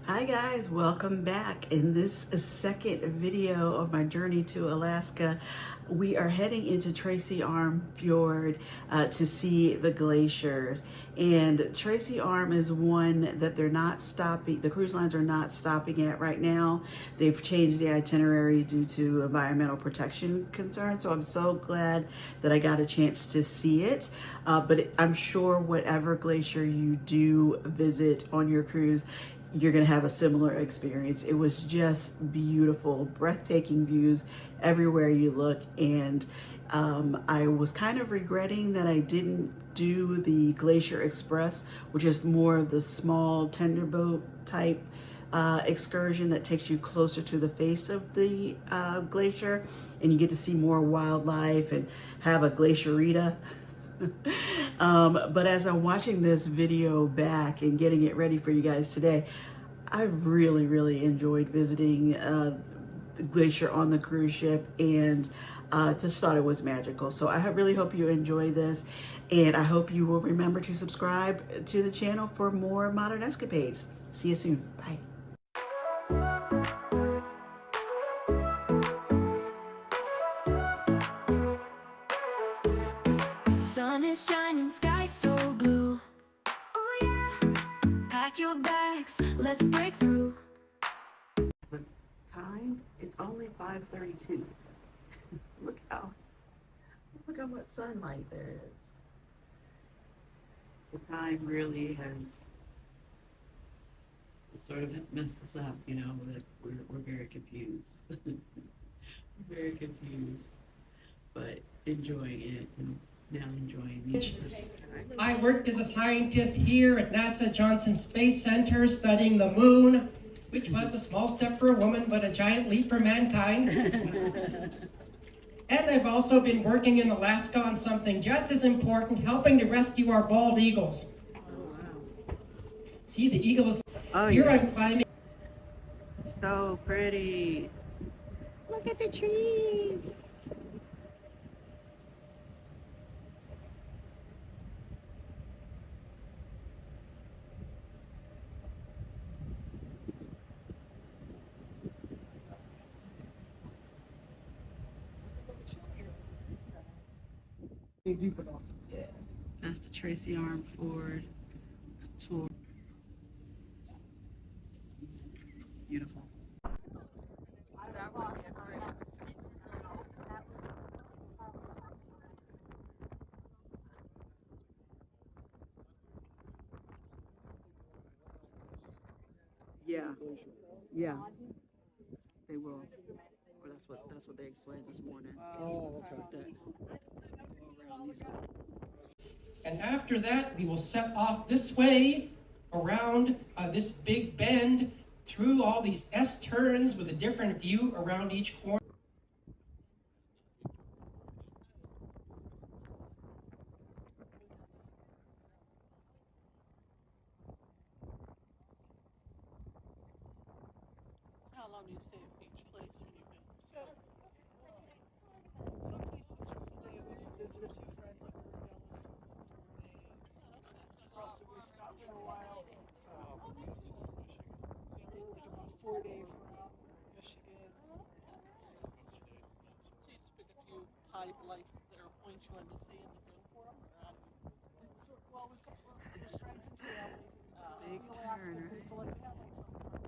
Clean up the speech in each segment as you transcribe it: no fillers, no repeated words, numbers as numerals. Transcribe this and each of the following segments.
Hi guys, welcome back. In this second video of my journey to Alaska, we are heading into Tracy Arm Fjord to see the glaciers. And Tracy Arm is one that they're not stopping, the cruise lines are not stopping at right now. They've changed the itinerary due to environmental protection concerns. So I'm so glad that I got a chance to see it. I'm sure whatever glacier you do visit on your cruise, you're going to have a similar experience. It was just beautiful, breathtaking views everywhere you look. And I was kind of regretting that I didn't do the Glacier Express, which is more of the small tenderboat type excursion that takes you closer to the face of the glacier, and you get to see more wildlife and have a glacierita. But as I'm watching this video back and getting it ready for you guys today, I really enjoyed visiting the glacier on the cruise ship, and just thought it was magical. So I really hope you enjoy this, and I hope you will remember to subscribe to the channel for more Modern Escapades. See you soon. Bye. Sun is shining, sky so blue. Oh yeah. Pack your bags, let's break through. The time, it's only 5:32. Look how much sunlight there is. The time really has sort of messed us up, you know. We're very confused. Very confused, but enjoying it, and now enjoying these. I worked as a scientist here at NASA Johnson Space Center studying the moon, which was a small step for a woman, but a giant leap for mankind. And I've also been working in Alaska on something just as important, helping to rescue our bald eagles. Oh, wow. See, the eagle is Oh, here. yeah. I'm climbing. So pretty. Look at the trees. Deep enough. Yeah. That's the Tracy Arm Fjord tour. Beautiful. Yeah. Yeah. They will. Or that's what they explained this morning. Oh, okay. That go around these. And after that, we will set off this way around this big bend through all these S turns with a different view around each corner. How long do you stay at each place when you go? Some places just stay with visit a few friends like we're in Yellowstone for 4 days. Also we stopped for a while. Like about 4 days we're out in Michigan. So you just pick a few high lights that are points you want to see and to go for them, or how do you? It's well, there's friends and family. Big turn, right? So like we have like some friends.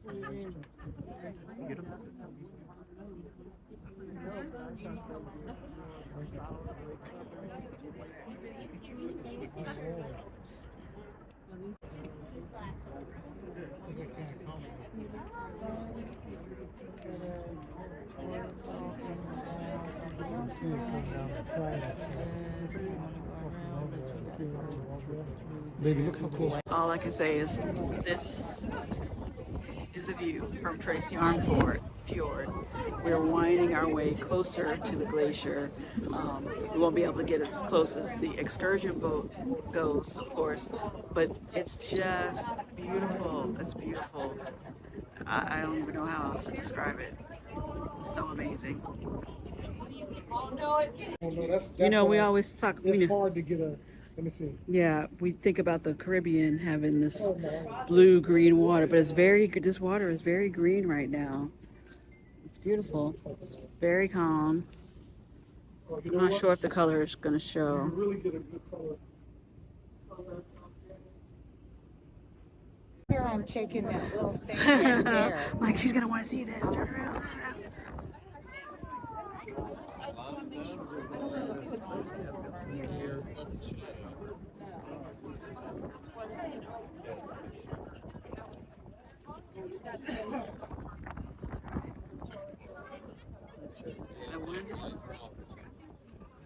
It's beautiful. Baby, look how close. All I can say is this is the view from Tracy Arm Fjord. We're winding our way closer to the glacier. We won't be able to get as close as the excursion boat goes, of course, but it's just beautiful. It's beautiful. I don't even know how else to describe it. So amazing. Oh, no, that's You know, we always talk. it's hard to get a. Let me see. Yeah, we think about the Caribbean having this Oh, no. blue-green water, but it's very good. This water is very green right now. It's beautiful. It's very calm. Oh, you I'm know not what? sure if the color is going to You show. really get a good color. Here I'm taking that little thing right there. Like, she's going to want to see this. Turn around, turn around.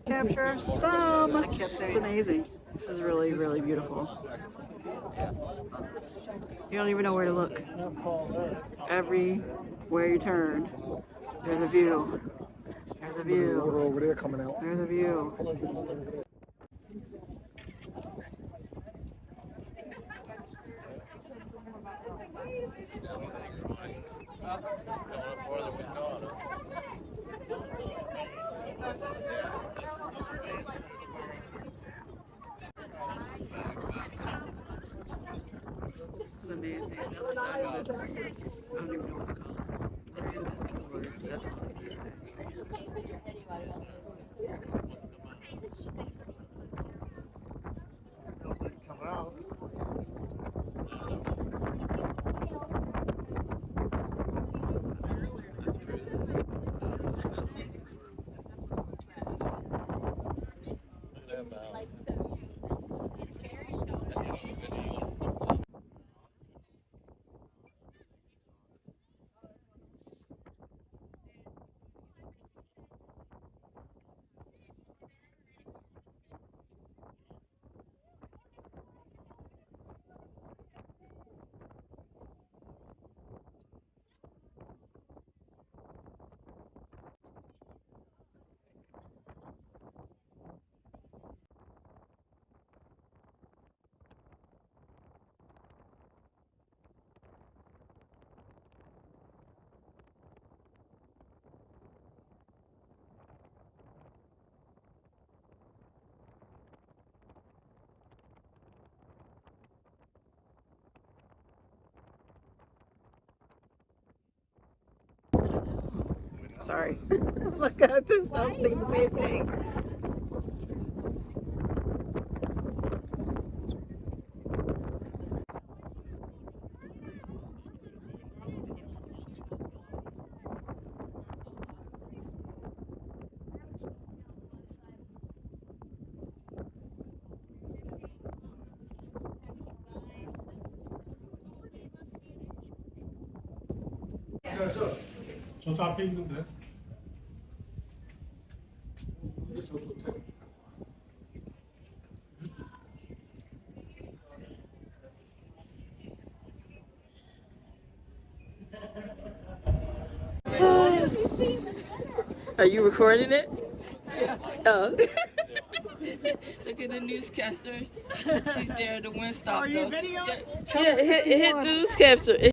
Capture some. I kept saying, it's amazing. This is really, really beautiful. You don't even know where to look. Everywhere you turn, there's a view. There's a Water view. over there coming out. There's a view. This is amazing. The other side of this, I don't even know what to call it. Look at this word. That's all I can say. Coming out. Sorry. Look, I was thinking the same thing. 저 앞에 있는데. Are you recording it? Yeah. Oh. Look at the newscaster. She's there. The wind stopped. Are you videoing? Yeah, hit the newscaster.